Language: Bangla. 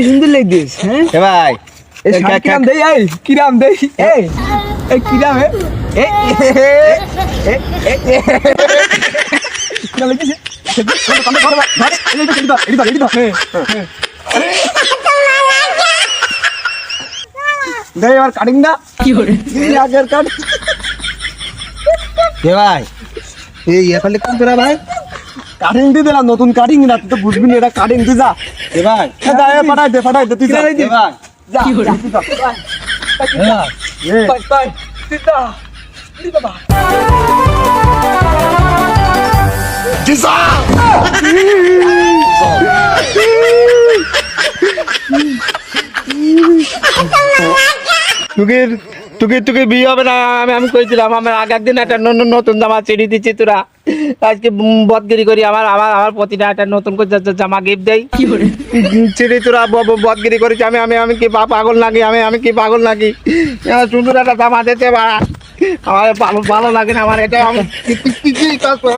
সুন্দর লাগছিস ভাই। কিরাম দেই কিরাম দেই কিরাম কাটিং না কি আগের কাট ভাই এই এখানে কোন তোরা ভাই কাটিং দিয়ে দিলাম নতুন কাটিং না তুই তো বুঝবি না এটা কাটিং দিয়ে যা ভাই ফাটাই দে তুই যা ভাই যা তোকে বিয়ে হবে না আমি কইছিলাম আমার আগের দিন একটা নতুন জামা ছেড়ে দিচ্ছি তোরা আজকে বদগিরি করি আমার আমার আমার প্রতিটা একটা নতুন করে জামা গিফট দেয় ছেড়ে তোরা বদগিরি করিস আমি আমি আমি কি পাগল নাকি আমি কি পাগল নাকি সুন্দর একটা জামা দিতে আমার ভালো লাগে না আমার এটা